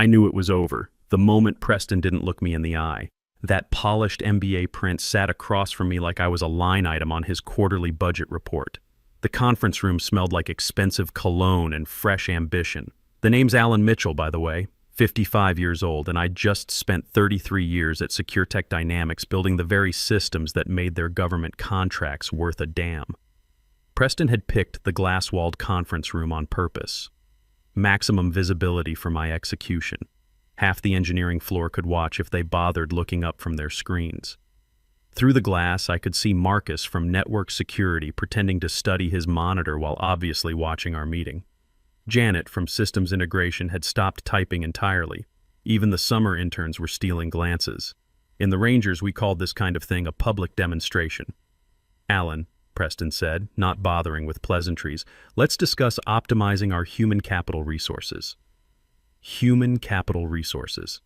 I knew it was over, the moment Preston didn't look me in the eye. That polished MBA print sat across from me like I was a line item on his quarterly budget report. The conference room smelled like expensive cologne and fresh ambition. The name's Alan Mitchell, by the way, 55 years old, and I just spent 33 years at SecureTech Dynamics building the very systems that made their government contracts worth a damn. Preston had picked the glass-walled conference room on purpose. Maximum visibility for my execution. Half the engineering floor could watch if they bothered looking up from their screens. Through the glass, I could see Marcus from network security pretending to study his monitor while obviously watching our meeting. Janet from systems integration had stopped typing entirely. Even the summer interns were stealing glances. In the Rangers, we called this kind of thing a public demonstration. "Alan," Preston said, not bothering with pleasantries, "let's discuss optimizing our human capital resources." Human capital resources.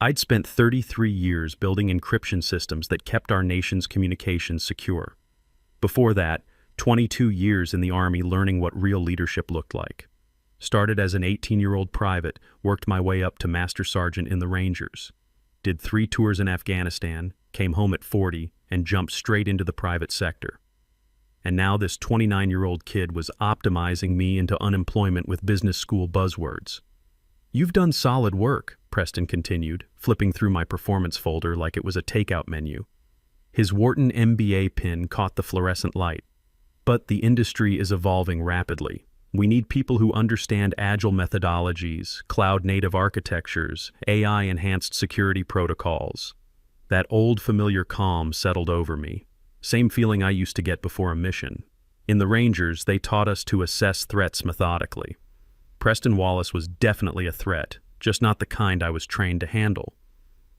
I'd spent 33 years building encryption systems that kept our nation's communications secure. Before that, 22 years in the Army learning what real leadership looked like. Started as an 18-year-old private, worked my way up to Master Sergeant in the Rangers. Did 3 tours in Afghanistan, came home at 40, and jumped straight into the private sector. And now this 29-year-old kid was optimizing me into unemployment with business school buzzwords. "You've done solid work," Preston continued, flipping through my performance folder like it was a takeout menu. His Wharton MBA pin caught the fluorescent light. "But the industry is evolving rapidly. We need people who understand agile methodologies, cloud-native architectures, AI-enhanced security protocols." That old familiar calm settled over me. Same feeling I used to get before a mission. In the Rangers, they taught us to assess threats methodically. Preston Wallace was definitely a threat, just not the kind I was trained to handle.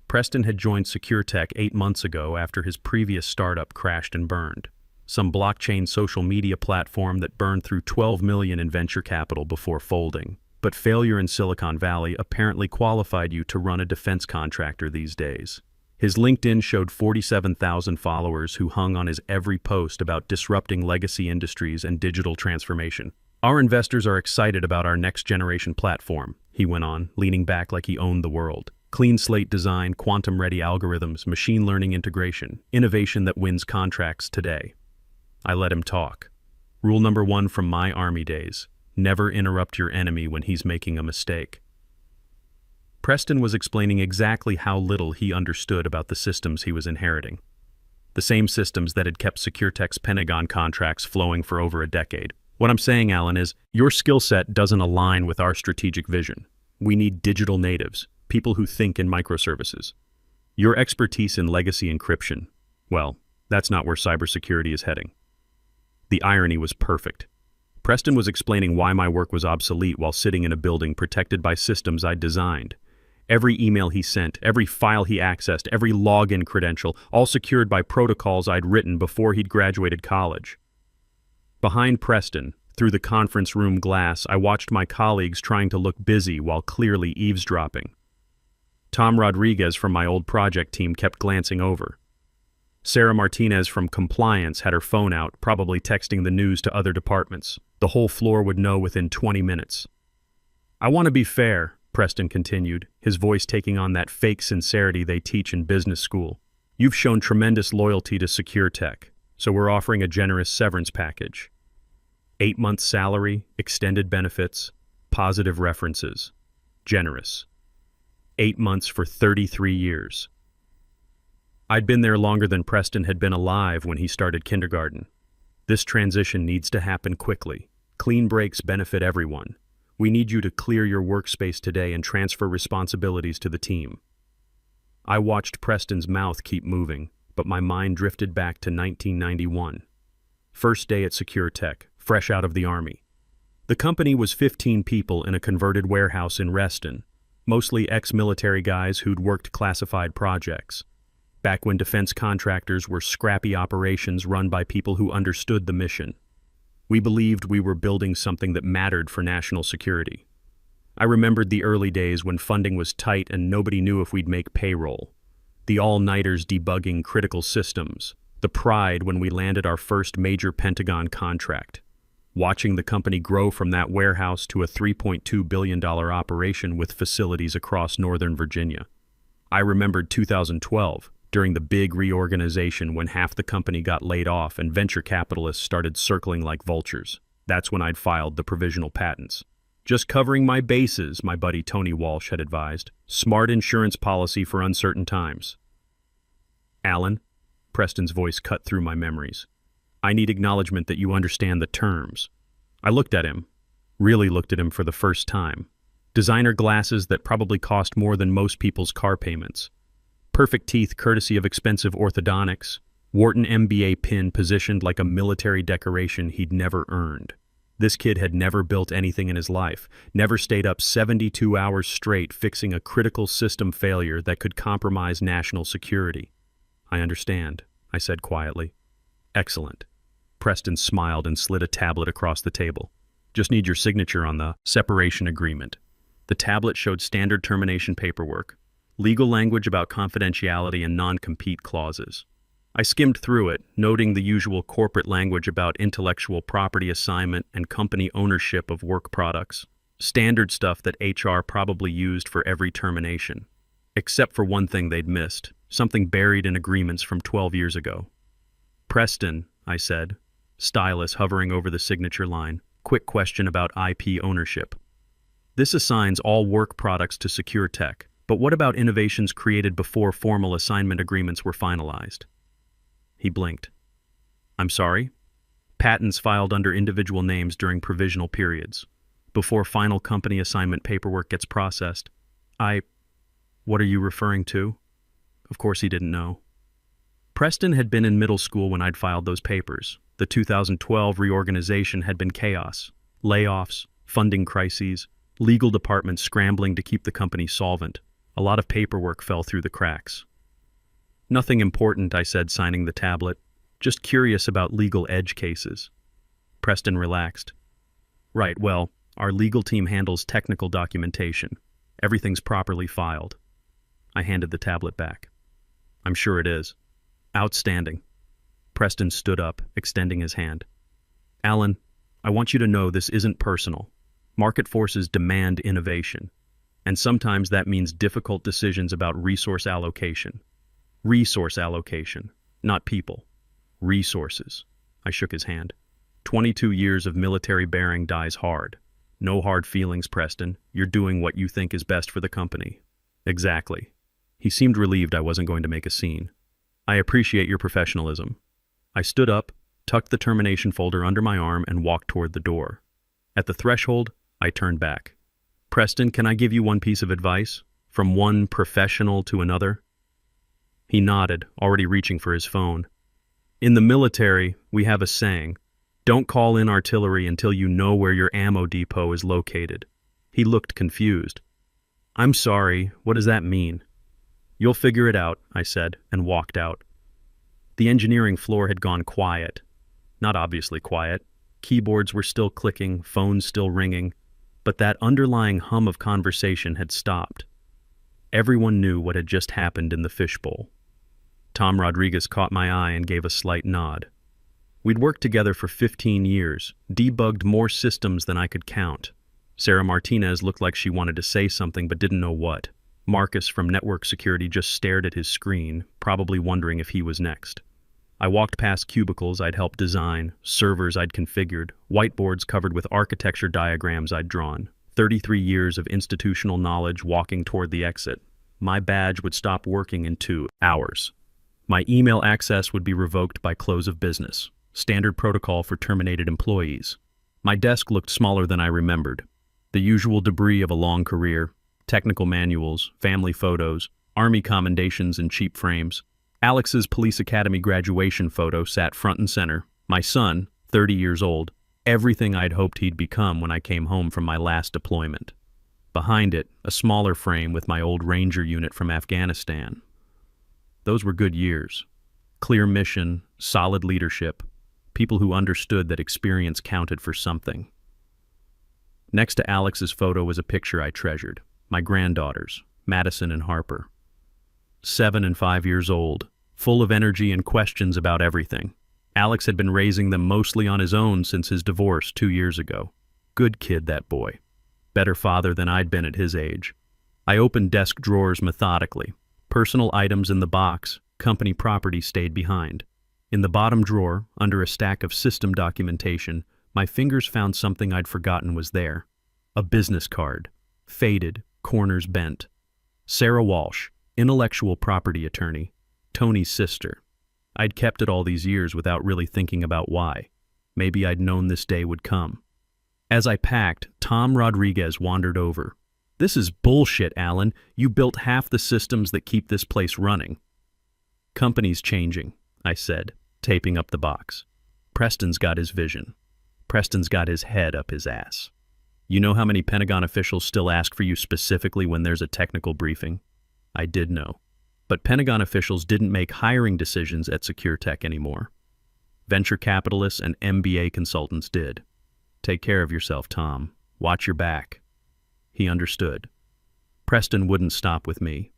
Preston had joined SecureTech 8 months ago after his previous startup crashed and burned. Some blockchain social media platform that burned through $12 million in venture capital before folding. But failure in Silicon Valley apparently qualified you to run a defense contractor these days. His LinkedIn showed 47,000 followers who hung on his every post about disrupting legacy industries and digital transformation. "Our investors are excited about our next-generation platform," he went on, leaning back like he owned the world. "Clean slate design, quantum-ready algorithms, machine learning integration, innovation that wins contracts today." I let him talk. Rule number 1 from my Army days: never interrupt your enemy when he's making a mistake. Preston was explaining exactly how little he understood about the systems he was inheriting. The same systems that had kept SecureTech's Pentagon contracts flowing for over a decade. "What I'm saying, Alan, is your skill set doesn't align with our strategic vision. We need digital natives, people who think in microservices. Your expertise in legacy encryption, well, that's not where cybersecurity is heading." The irony was perfect. Preston was explaining why my work was obsolete while sitting in a building protected by systems I'd designed. Every email he sent, every file he accessed, every login credential, all secured by protocols I'd written before he'd graduated college. Behind Preston, through the conference room glass, I watched my colleagues trying to look busy while clearly eavesdropping. Tom Rodriguez from my old project team kept glancing over. Sarah Martinez from compliance had her phone out, probably texting the news to other departments. The whole floor would know within 20 minutes. "I want to be fair," Preston continued, his voice taking on that fake sincerity they teach in business school. "You've shown tremendous loyalty to SecureTech, so we're offering a generous severance package. 8 months salary, extended benefits, positive references. Generous. 8 months for 33 years. I'd been there longer than Preston had been alive when he started kindergarten. This transition needs to happen quickly. Clean breaks benefit everyone. We need you to clear your workspace today and transfer responsibilities to the team." I watched Preston's mouth keep moving, but my mind drifted back to 1991. First day at SecureTech, fresh out of the Army. The company was 15 people in a converted warehouse in Reston, mostly ex-military guys who'd worked classified projects. Back when defense contractors were scrappy operations run by people who understood the mission. We believed we were building something that mattered for national security. I remembered the early days when funding was tight and nobody knew if we'd make payroll. The all-nighters debugging critical systems. The pride when we landed our first major Pentagon contract. watching the company grow from that warehouse to a $3.2 billion operation with facilities across Northern Virginia. I remembered 2012, during the big reorganization when half the company got laid off and venture capitalists started circling like vultures. That's when I'd filed the provisional patents. Just covering my bases, my buddy Tony Walsh had advised. Smart insurance policy for uncertain times. Alan, Preston's voice cut through my memories. I need acknowledgement that you understand the terms. I looked at him, really looked at him for the first time. Designer glasses that probably cost more than most people's car payments. Perfect teeth courtesy of expensive orthodontics. Wharton MBA pin positioned like a military decoration he'd never earned. This kid had never built anything in his life, never stayed up 72 hours straight fixing a critical system failure that could compromise national security. I understand, I said quietly. Excellent. Preston smiled and slid a tablet across the table. Just need your signature on the separation agreement. The tablet showed standard termination paperwork, legal language about confidentiality and non-compete clauses. I skimmed through it, noting the usual corporate language about intellectual property assignment and company ownership of work products. Standard stuff that HR probably used for every termination. Except for one thing they'd missed, something buried in agreements from 12 years ago. Preston, I said, stylus hovering over the signature line. Quick question about IP ownership. This assigns all work products to Secure Tech, but what about innovations created before formal assignment agreements were finalized? He blinked. I'm sorry? Patents filed under individual names during provisional periods, before final company assignment paperwork gets processed. What are you referring to? Of course he didn't know. Preston had been in middle school when I'd filed those papers. The 2012 reorganization had been chaos. Layoffs, funding crises, legal departments scrambling to keep the company solvent. A lot of paperwork fell through the cracks. Nothing important, I said, signing the tablet. Just curious about legal edge cases. Preston relaxed. Right, well, our legal team handles technical documentation. Everything's properly filed. I handed the tablet back. I'm sure it is. Outstanding. Preston stood up, extending his hand. Alan, I want you to know this isn't personal. Market forces demand innovation. And sometimes that means difficult decisions about resource allocation. Resource allocation, not people. Resources. I shook his hand. 22 years of military bearing dies hard. No hard feelings, Preston. You're doing what you think is best for the company. Exactly. He seemed relieved I wasn't going to make a scene. I appreciate your professionalism. I stood up, tucked the termination folder under my arm, and walked toward the door. At the threshold, I turned back. Preston, can I give you one piece of advice? From one professional to another? He nodded, already reaching for his phone. In the military, we have a saying, don't call in artillery until you know where your ammo depot is located. He looked confused. I'm sorry, what does that mean? You'll figure it out, I said, and walked out. The engineering floor had gone quiet. Not obviously quiet. Keyboards were still clicking, phones still ringing, but that underlying hum of conversation had stopped. Everyone knew what had just happened in the fishbowl. Tom Rodriguez caught my eye and gave a slight nod. We'd worked together for 15 years, debugged more systems than I could count. Sarah Martinez looked like she wanted to say something but didn't know what. Marcus from network security just stared at his screen, probably wondering if he was next. I walked past cubicles I'd helped design, servers I'd configured, whiteboards covered with architecture diagrams I'd drawn. 33 years of institutional knowledge walking toward the exit. My badge would stop working in 2 hours. My email access would be revoked by close of business. Standard protocol for terminated employees. My desk looked smaller than I remembered. The usual debris of a long career. Technical manuals, family photos, army commendations in cheap frames. Alex's police academy graduation photo sat front and center. My son, 30 years old, everything I'd hoped he'd become when I came home from my last deployment. Behind it, a smaller frame with my old Ranger unit from Afghanistan. Those were good years. Clear mission, solid leadership, people who understood that experience counted for something. Next to Alex's photo was a picture I treasured. My granddaughters, Madison and Harper. 7 and 5 years old, full of energy and questions about everything. Alex had been raising them mostly on his own since his divorce 2 years ago. Good kid, that boy. Better father than I'd been at his age. I opened desk drawers methodically. Personal items in the box, company property stayed behind. In the bottom drawer, under a stack of system documentation, my fingers found something I'd forgotten was there. A business card. Faded, corners bent. Sarah Walsh, intellectual property attorney. Tony's sister. I'd kept it all these years without really thinking about why. Maybe I'd known this day would come. As I packed, Tom Rodriguez wandered over. "This is bullshit, Alan. You built half the systems that keep this place running." "Company's changing," I said, taping up the box. "Preston's got his vision. Preston's got his head up his ass. You know how many Pentagon officials still ask for you specifically when there's a technical briefing?" I did know. But Pentagon officials didn't make hiring decisions at SecureTech anymore. Venture capitalists and MBA consultants did. "Take care of yourself, Tom. Watch your back." He understood. Preston wouldn't stop with me.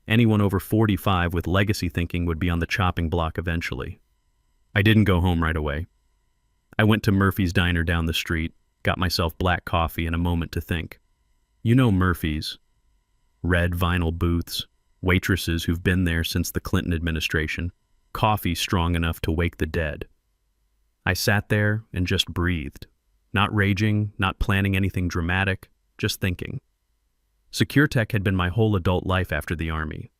Anyone over 45 with legacy thinking would be on the chopping block eventually. I didn't go home right away. I went to Murphy's Diner down the street, got myself black coffee and a moment to think. You know Murphy's. Red vinyl booths, waitresses who've been there since the Clinton administration, coffee strong enough to wake the dead. I sat there and just breathed. Not raging, not planning anything dramatic, just thinking. SecureTech had been my whole adult life after the Army.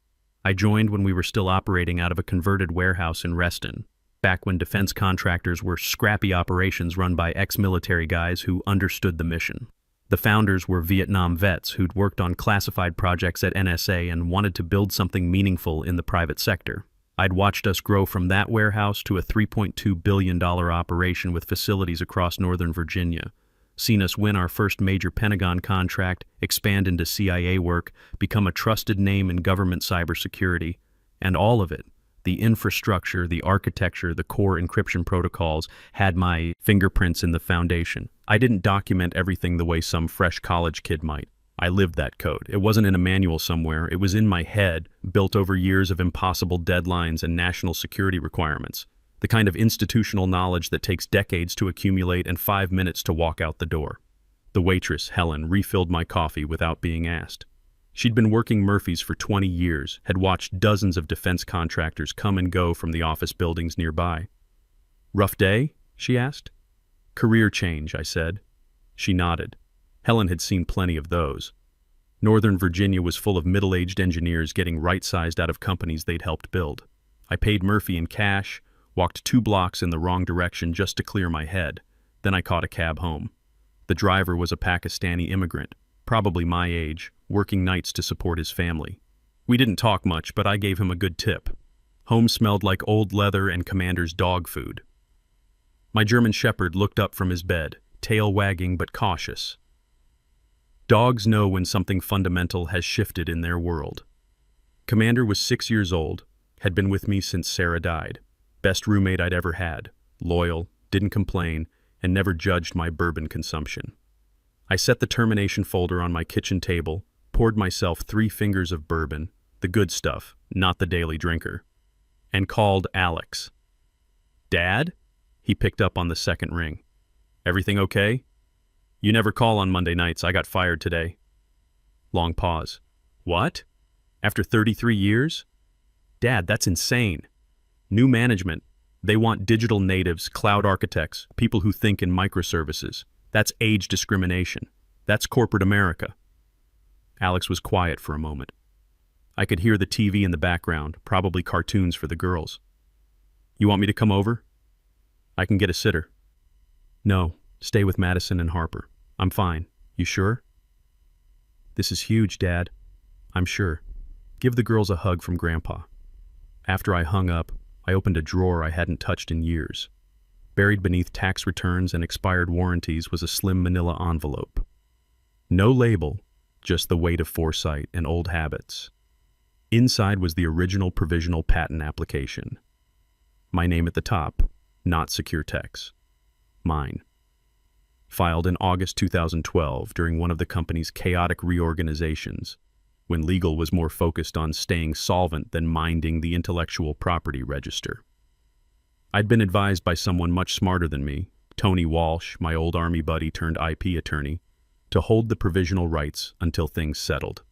I joined when we were still operating out of a converted warehouse in Reston, back when defense contractors were scrappy operations run by ex-military guys who understood the mission. The founders were Vietnam vets who'd worked on classified projects at NSA and wanted to build something meaningful in the private sector. I'd watched us grow from that warehouse to a $3.2 billion operation with facilities across Northern Virginia, seen us win our first major Pentagon contract, expand into CIA work, become a trusted name in government cybersecurity, and all of it, the infrastructure, the architecture, the core encryption protocols, had my fingerprints in the foundation. I didn't document everything the way some fresh college kid might. I lived that code. It wasn't in a manual somewhere. It was in my head, built over years of impossible deadlines and national security requirements. The kind of institutional knowledge that takes decades to accumulate and 5 minutes to walk out the door. The waitress, Helen, refilled my coffee without being asked. She'd been working Murphy's for 20 years, had watched dozens of defense contractors come and go from the office buildings nearby. "Rough day?" she asked. "Career change," I said. She nodded. Helen had seen plenty of those. Northern Virginia was full of middle-aged engineers getting right-sized out of companies they'd helped build. I paid Murphy in cash, walked 2 blocks in the wrong direction just to clear my head. Then I caught a cab home. The driver was a Pakistani immigrant, probably my age, working nights to support his family. We didn't talk much, but I gave him a good tip. Home smelled like old leather and Commander's dog food. My German Shepherd looked up from his bed, tail wagging but cautious. Dogs know when something fundamental has shifted in their world. Commander was 6 years old, had been with me since Sarah died. Best roommate I'd ever had, loyal, didn't complain, and never judged my bourbon consumption. I set the termination folder on my kitchen table, poured myself 3 fingers of bourbon, the good stuff, not the daily drinker, and called Alex. "Dad?" He picked up on the second ring. "Everything okay?" "You never call on Monday nights. I got fired today." Long pause. "What? After 33 years? Dad, that's insane. New management. They want digital natives, cloud architects, people who think in microservices. That's age discrimination. That's corporate America." Alex was quiet for a moment. I could hear the TV in the background, probably cartoons for the girls. "You want me to come over?" "I can get a sitter." "No, stay with Madison and Harper. I'm fine. You sure?" "This is huge, Dad." "I'm sure. Give the girls a hug from Grandpa." After I hung up, I opened a drawer I hadn't touched in years. Buried beneath tax returns and expired warranties was a slim manila envelope. No label, just the weight of foresight and old habits. Inside was the original provisional patent application. My name at the top, not SecureTech's. Mine. Filed in August 2012 during one of the company's chaotic reorganizations, when legal was more focused on staying solvent than minding the intellectual property register. I'd been advised by someone much smarter than me, Tony Walsh, my old Army buddy turned IP attorney, to hold the provisional rights until things settled.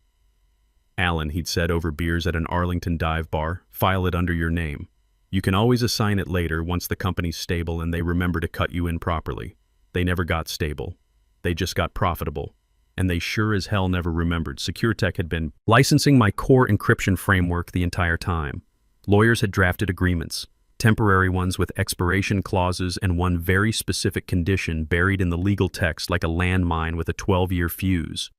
Alan, he'd said over beers at an Arlington dive bar, file it under your name. You can always assign it later once the company's stable and they remember to cut you in properly. They never got stable. They just got profitable. And they sure as hell never remembered SecureTech had been licensing my core encryption framework the entire time. Lawyers had drafted agreements, temporary ones with expiration clauses and one very specific condition buried in the legal text like a landmine with a 12-year fuse.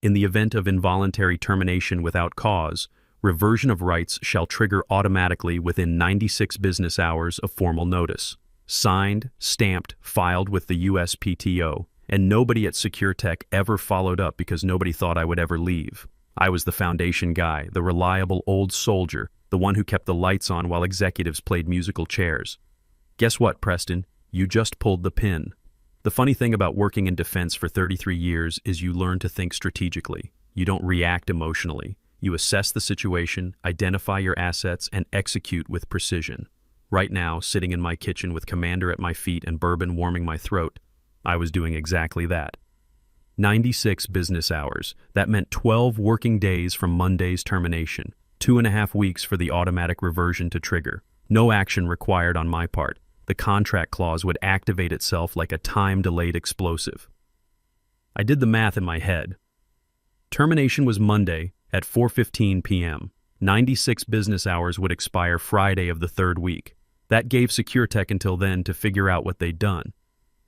In the event of involuntary termination without cause, reversion of rights shall trigger automatically within 96 business hours of formal notice. Signed, stamped, filed with the USPTO, and nobody at SecureTech ever followed up because nobody thought I would ever leave. I was the foundation guy, the reliable old soldier, the one who kept the lights on while executives played musical chairs. Guess what, Preston? You just pulled the pin. The funny thing about working in defense for 33 years is you learn to think strategically. You don't react emotionally. You assess the situation, identify your assets, and execute with precision. Right now, sitting in my kitchen with Commander at my feet and bourbon warming my throat, I was doing exactly that. 96 business hours. That meant 12 working days from Monday's termination. 2.5 weeks for the automatic reversion to trigger. No action required on my part. The contract clause would activate itself like a time-delayed explosive. I did the math in my head. Termination was Monday at 4:15 p.m. 96 business hours would expire Friday of the third week. That gave SecureTech until then to figure out what they'd done.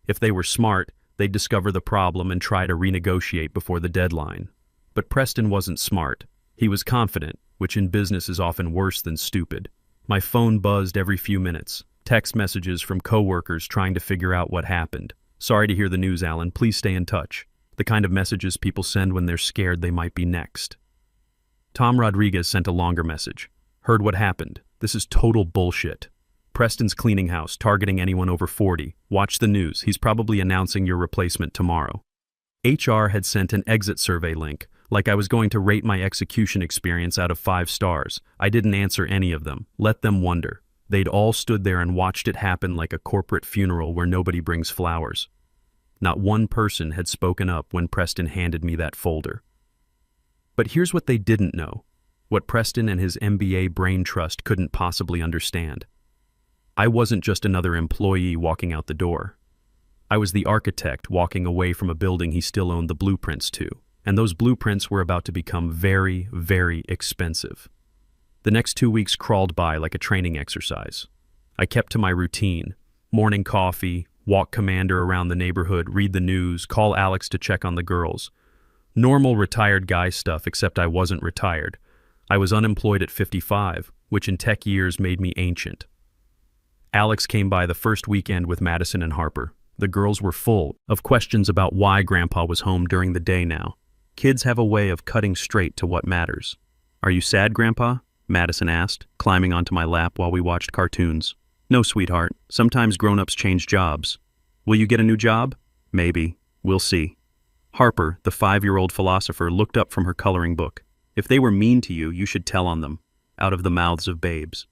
If they were smart, they'd discover the problem and try to renegotiate before the deadline. But Preston wasn't smart. He was confident, which in business is often worse than stupid. My phone buzzed every few minutes. Text messages from coworkers trying to figure out what happened. Sorry to hear the news, Alan. Please stay in touch. The kind of messages people send when they're scared they might be next. Tom Rodriguez sent a longer message. Heard what happened. This is total bullshit. Preston's cleaning house, targeting anyone over 40. Watch the news. He's probably announcing your replacement tomorrow. HR had sent an exit survey link, like I was going to rate my execution experience out of 5 stars. I didn't answer any of them. Let them wonder. They'd all stood there and watched it happen like a corporate funeral where nobody brings flowers. Not one person had spoken up when Preston handed me that folder. But here's what they didn't know, what Preston and his MBA brain trust couldn't possibly understand. I wasn't just another employee walking out the door. I was the architect walking away from a building he still owned the blueprints to, and those blueprints were about to become very, very expensive. The next 2 weeks crawled by like a training exercise. I kept to my routine. Morning coffee, walk Commander around the neighborhood, read the news, call Alex to check on the girls. Normal retired guy stuff, except I wasn't retired. I was unemployed at 55, which in tech years made me ancient. Alex came by the first weekend with Madison and Harper. The girls were full of questions about why Grandpa was home during the day now. Kids have a way of cutting straight to what matters. Are you sad, Grandpa? Madison asked, climbing onto my lap while we watched cartoons. No, sweetheart. Sometimes grown-ups change jobs. Will you get a new job? Maybe. We'll see. Harper, the 5-year-old philosopher, looked up from her coloring book. If they were mean to you, you should tell on them. Out of the mouths of babes.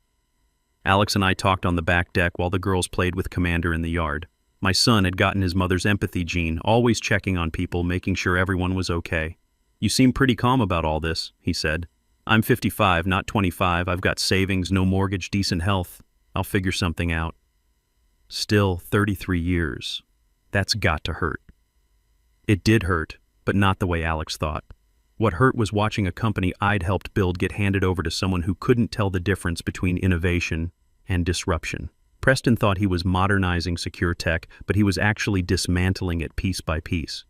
Alex and I talked on the back deck while the girls played with Commander in the yard. My son had gotten his mother's empathy gene, always checking on people, making sure everyone was okay. You seem pretty calm about all this, he said. I'm 55, not 25. I've got savings, no mortgage, decent health. I'll figure something out. Still, 33 years. That's got to hurt. It did hurt, but not the way Alex thought. What hurt was watching a company I'd helped build get handed over to someone who couldn't tell the difference between innovation and disruption. Preston thought he was modernizing SecureTech, but he was actually dismantling it piece by piece.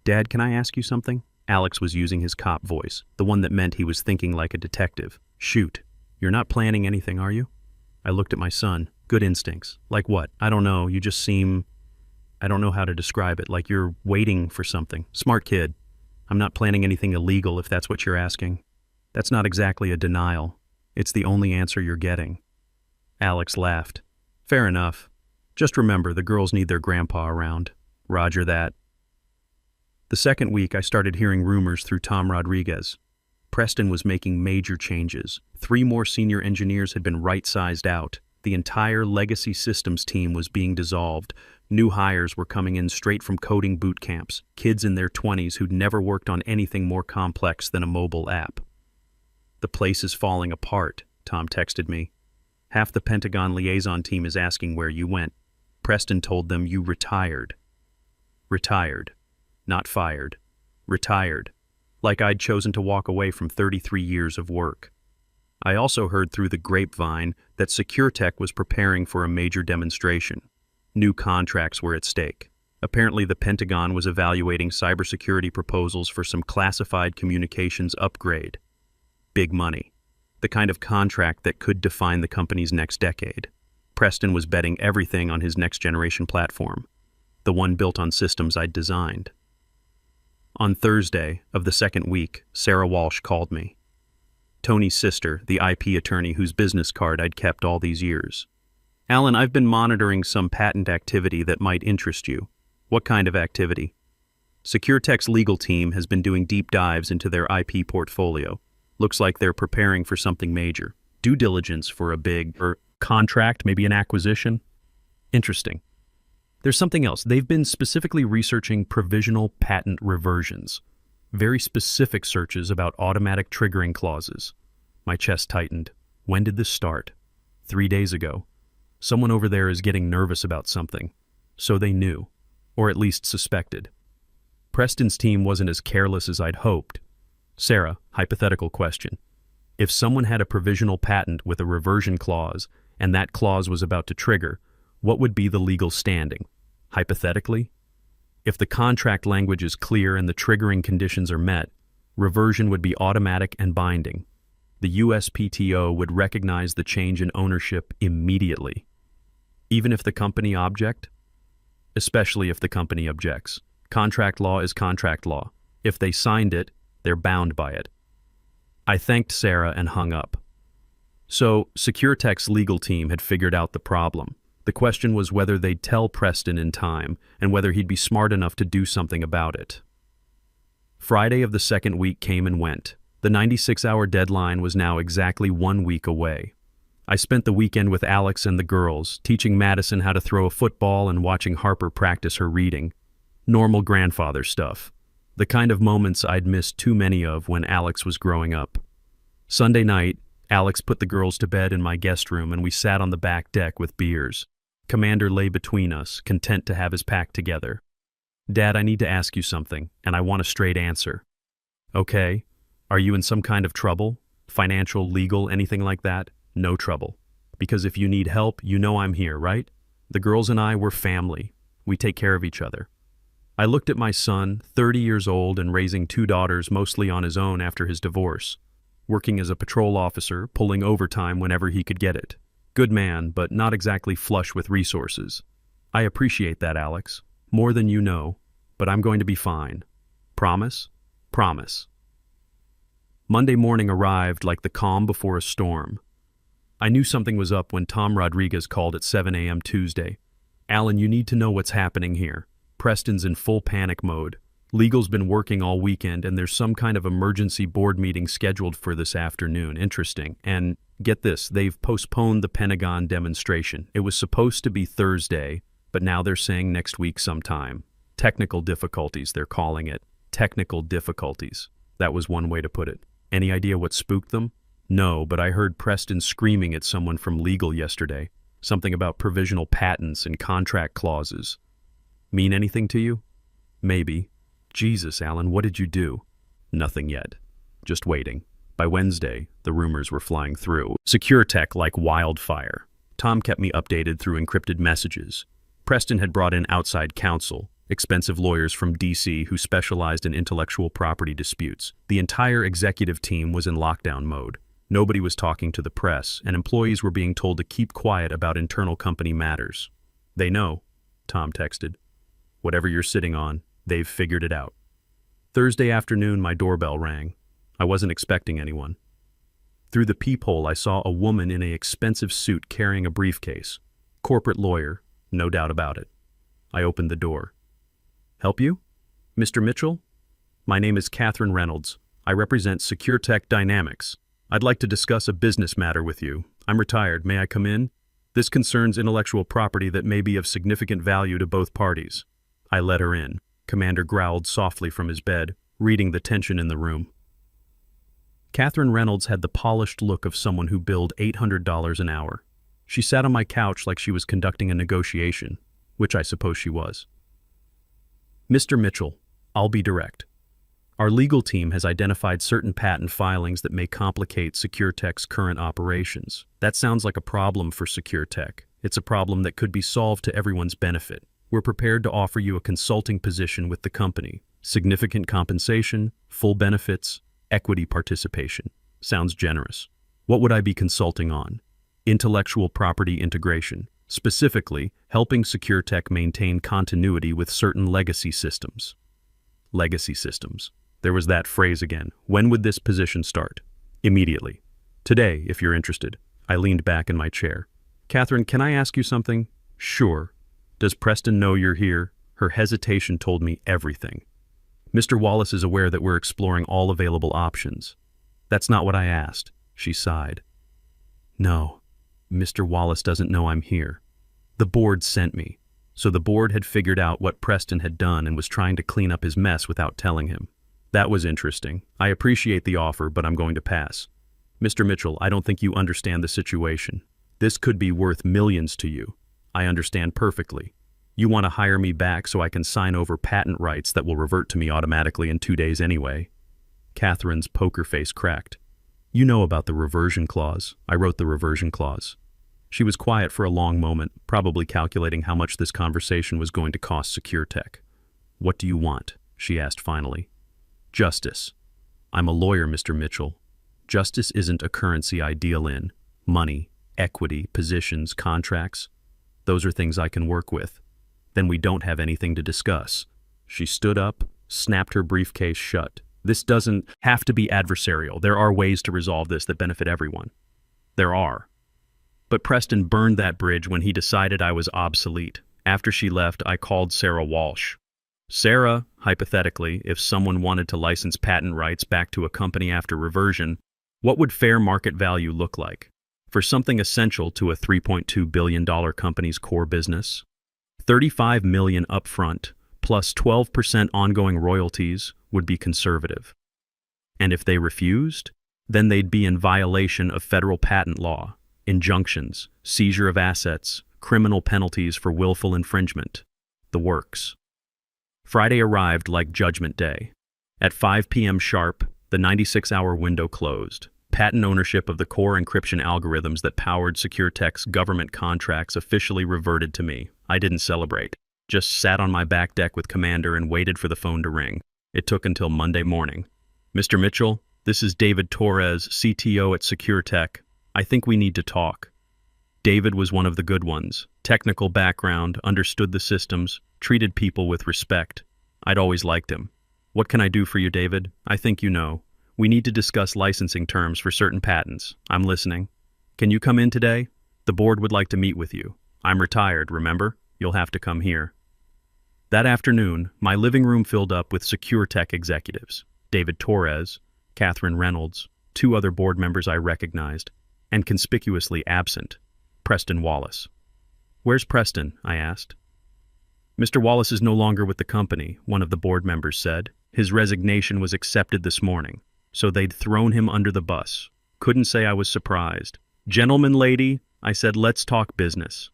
Dad, can I ask you something? Alex was using his cop voice, the one that meant he was thinking like a detective. Shoot. You're not planning anything, are you? I looked at my son. Good instincts. Like what? I don't know. You just seem... I don't know how to describe it. Like you're waiting for something. Smart kid. I'm not planning anything illegal if that's what you're asking. That's not exactly a denial. It's the only answer you're getting. Alex laughed. Fair enough. Just remember, the girls need their grandpa around. Roger that. The second week, I started hearing rumors through Tom Rodriguez. Preston was making major changes. 3 more senior engineers had been right-sized out. The entire legacy systems team was being dissolved. New hires were coming in straight from coding boot camps, kids in their 20s who'd never worked on anything more complex than a mobile app. "The place is falling apart," Tom texted me. "Half the Pentagon liaison team is asking where you went." Preston told them you retired. Retired. Not fired. Retired. Like I'd chosen to walk away from 33 years of work. I also heard through the grapevine that SecureTech was preparing for a major demonstration. New contracts were at stake. Apparently the Pentagon was evaluating cybersecurity proposals for some classified communications upgrade. Big money. The kind of contract that could define the company's next decade. Preston was betting everything on his next-generation platform, the one built on systems I'd designed. On Thursday of the second week, Sarah Walsh called me. Tony's sister, the IP attorney whose business card I'd kept all these years. "Alan, I've been monitoring some patent activity that might interest you." "What kind of activity?" "SecureTech's legal team has been doing deep dives into their IP portfolio. Looks like they're preparing for something major. Due diligence for a big contract, maybe an acquisition." "Interesting. There's something else. They've been specifically researching provisional patent reversions. Very specific searches about automatic triggering clauses." My chest tightened. When did this start? 3 days ago. Someone over there is getting nervous about something. So they knew, or at least suspected. Preston's team wasn't as careless as I'd hoped. "Sarah, hypothetical question. If someone had a provisional patent with a reversion clause, and that clause was about to trigger, what would be the legal standing? Hypothetically? If the contract language is clear and the triggering conditions are met, reversion would be automatic and binding. The USPTO would recognize the change in ownership immediately. Even if the company object? Especially if the company objects. Contract law is contract law. If they signed it, they're bound by it." I thanked Sarah and hung up. So, SecureTech's legal team had figured out the problem. The question was whether they'd tell Preston in time and whether he'd be smart enough to do something about it. Friday of the second week came and went. The 96-hour deadline was now exactly 1 week away. I spent the weekend with Alex and the girls, teaching Madison how to throw a football and watching Harper practice her reading. Normal grandfather stuff. The kind of moments I'd missed too many of when Alex was growing up. Sunday night, Alex put the girls to bed in my guest room and we sat on the back deck with beers. Commander lay between us, content to have his pack together. "Dad, I need to ask you something, and I want a straight answer." "Okay. Are you in some kind of trouble? Financial, legal, anything like that?" "No trouble. Because if you need help, you know I'm here, right? The girls and I, we're family. We take care of each other." I looked at my son, 30 years old and raising 2 daughters mostly on his own after his divorce. Working as a patrol officer, pulling overtime whenever he could get it. Good man, but not exactly flush with resources. "I appreciate that, Alex. More than you know. But I'm going to be fine. Promise?" "Promise." Monday morning arrived like the calm before a storm. I knew something was up when Tom Rodriguez called at 7 a.m. Tuesday. "Alan, you need to know what's happening here. Preston's in full panic mode. Legal's been working all weekend and there's some kind of emergency board meeting scheduled for this afternoon." Interesting. And get this, they've postponed the Pentagon demonstration. It was supposed to be Thursday, but now they're saying next week sometime. Technical difficulties, they're calling it. Technical difficulties. That was one way to put it. Any idea what spooked them? No, but I heard Preston screaming at someone from legal yesterday. Something about provisional patents and contract clauses. Mean anything to you? Maybe. Jesus, Alan, what did you do? Nothing yet. Just waiting. By Wednesday, the rumors were flying through. SecureTech like wildfire. Tom kept me updated through encrypted messages. Preston had brought in outside counsel, expensive lawyers from D.C. who specialized in intellectual property disputes. The entire executive team was in lockdown mode. Nobody was talking to the press, and employees were being told to keep quiet about internal company matters. "They know," Tom texted. "Whatever you're sitting on, they've figured it out." Thursday afternoon, my doorbell rang. I wasn't expecting anyone. Through the peephole, I saw a woman in an expensive suit carrying a briefcase. Corporate lawyer, no doubt about it. I opened the door. "Help you? Mr. Mitchell? My name is Catherine Reynolds. I represent SecureTech Dynamics. I'd like to discuss a business matter with you. I'm retired. May I come in?" This concerns intellectual property that may be of significant value to both parties. I let her in. Commander growled softly from his bed, reading the tension in the room. Catherine Reynolds had the polished look of someone who billed $800 an hour. She sat on my couch like she was conducting a negotiation, which I suppose she was. Mr. Mitchell, I'll be direct. Our legal team has identified certain patent filings that may complicate SecureTech's current operations. That sounds like a problem for SecureTech. It's a problem that could be solved to everyone's benefit. We're prepared to offer you a consulting position with the company, significant compensation, full benefits, equity participation. Sounds generous. What would I be consulting on? Intellectual property integration, specifically helping SecureTech maintain continuity with certain legacy systems. Legacy systems. There was that phrase again. When would this position start? Immediately. Today, if you're interested. I leaned back in my chair. Catherine, can I ask you something? Sure. Does Preston know you're here? Her hesitation told me everything. Mr. Wallace is aware that we're exploring all available options. That's not what I asked. She sighed. No, Mr. Wallace doesn't know I'm here. The board sent me. So the board had figured out what Preston had done and was trying to clean up his mess without telling him. That was interesting. I appreciate the offer, but I'm going to pass. Mr. Mitchell, I don't think you understand the situation. This could be worth millions to you. I understand perfectly. You want to hire me back so I can sign over patent rights that will revert to me automatically in 2 days anyway. Catherine's poker face cracked. You know about the reversion clause. I wrote the reversion clause. She was quiet for a long moment, probably calculating how much this conversation was going to cost SecureTech. What do you want? She asked finally. Justice. I'm a lawyer, Mr. Mitchell. Justice isn't a currency I deal in. Money, equity, positions, contracts. Those are things I can work with. Then we don't have anything to discuss. She stood up, snapped her briefcase shut. This doesn't have to be adversarial. There are ways to resolve this that benefit everyone. There are. But Preston burned that bridge when he decided I was obsolete. After she left, I called Sarah Walsh. Sarah, hypothetically, if someone wanted to license patent rights back to a company after reversion, what would fair market value look like? For something essential to a $3.2 billion company's core business? $35 million upfront, plus 12% ongoing royalties would be conservative. And if they refused, then they'd be in violation of federal patent law, injunctions, seizure of assets, criminal penalties for willful infringement. The works. Friday arrived like Judgment Day. At 5 p.m. sharp, the 96-hour window closed. Patent ownership of the core encryption algorithms that powered SecureTech's government contracts officially reverted to me. I didn't celebrate. Just sat on my back deck with Commander and waited for the phone to ring. It took until Monday morning. Mr. Mitchell, this is David Torres, CTO at SecureTech. I think we need to talk. David was one of the good ones. Technical background, understood the systems, treated people with respect. I'd always liked him. What can I do for you, David? I think you know. We need to discuss licensing terms for certain patents. I'm listening. Can you come in today? The board would like to meet with you. I'm retired, remember? You'll have to come here. That afternoon, my living room filled up with SecureTech executives. David Torres, Catherine Reynolds, 2 other board members I recognized, and conspicuously absent, Preston Wallace. Where's Preston? I asked. Mr. Wallace is no longer with the company, one of the board members said. His resignation was accepted this morning, so they'd thrown him under the bus. Couldn't say I was surprised. Gentleman, lady, I said, let's talk business.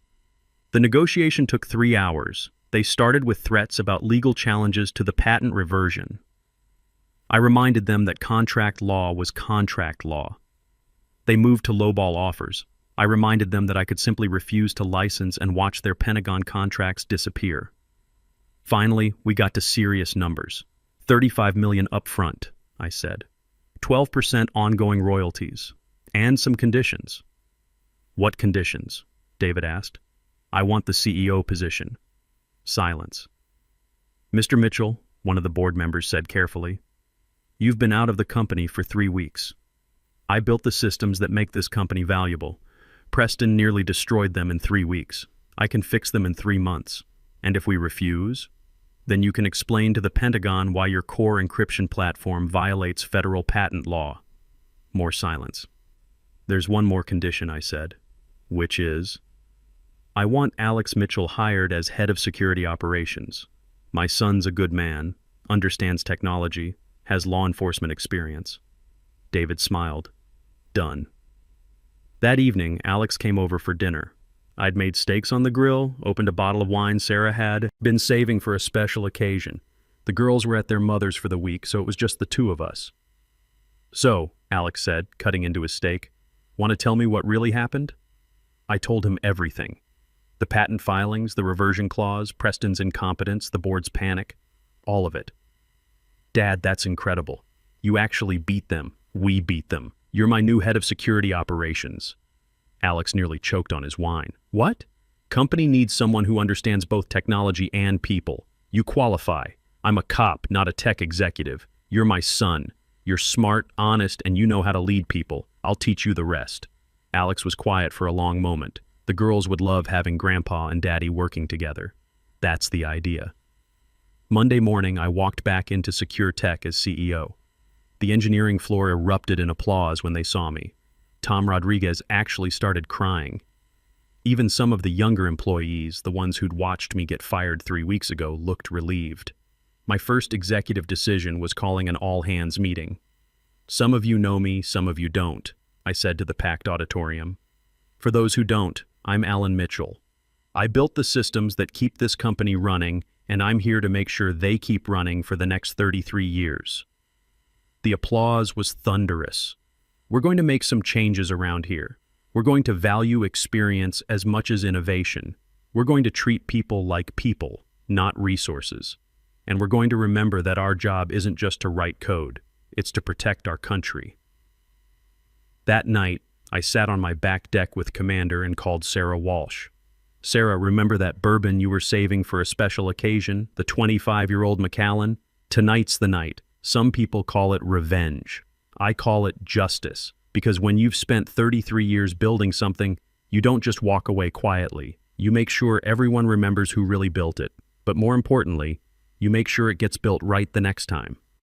The negotiation took 3 hours. They started with threats about legal challenges to the patent reversion. I reminded them that contract law was contract law. They moved to lowball offers. I reminded them that I could simply refuse to license and watch their Pentagon contracts disappear. Finally, we got to serious numbers. $35 million upfront, I said. 12% ongoing royalties. And some conditions. What conditions? David asked. I want the CEO position. Silence. Mr. Mitchell, one of the board members said carefully, you've been out of the company for 3 weeks. I built the systems that make this company valuable. Preston nearly destroyed them in 3 weeks. I can fix them in 3 months. And if we refuse, then you can explain to the Pentagon why your core encryption platform violates federal patent law. More silence. There's one more condition, I said, which is, I want Alex Mitchell hired as head of security operations. My son's a good man, understands technology, has law enforcement experience. David smiled. Done. That evening, Alex came over for dinner. I'd made steaks on the grill, opened a bottle of wine Sarah had been saving for a special occasion. The girls were at their mother's for the week, so it was just the two of us. So, Alex said, cutting into his steak, want to tell me what really happened? I told him everything. The patent filings, the reversion clause, Preston's incompetence, the board's panic, all of it. Dad, that's incredible. You actually beat them. We beat them. You're my new head of security operations. Alex nearly choked on his wine. What? Company needs someone who understands both technology and people. You qualify. I'm a cop, not a tech executive. You're my son. You're smart, honest, and you know how to lead people. I'll teach you the rest. Alex was quiet for a long moment. The girls would love having Grandpa and Daddy working together. That's the idea. Monday morning, I walked back into Secure Tech as CEO. The engineering floor erupted in applause when they saw me. Tom Rodriguez actually started crying. Even some of the younger employees, the ones who'd watched me get fired 3 weeks ago, looked relieved. My first executive decision was calling an all-hands meeting. Some of you know me, some of you don't, I said to the packed auditorium. For those who don't, I'm Alan Mitchell. I built the systems that keep this company running, and I'm here to make sure they keep running for the next 33 years. The applause was thunderous. We're going to make some changes around here. We're going to value experience as much as innovation. We're going to treat people like people, not resources. And we're going to remember that our job isn't just to write code, it's to protect our country. That night, I sat on my back deck with Commander and called Sarah Walsh. Sarah, remember that bourbon you were saving for a special occasion, the 25-year-old Macallan? Tonight's the night. Some people call it revenge. I call it justice, because when you've spent 33 years building something, you don't just walk away quietly. You make sure everyone remembers who really built it. But more importantly, you make sure it gets built right the next time.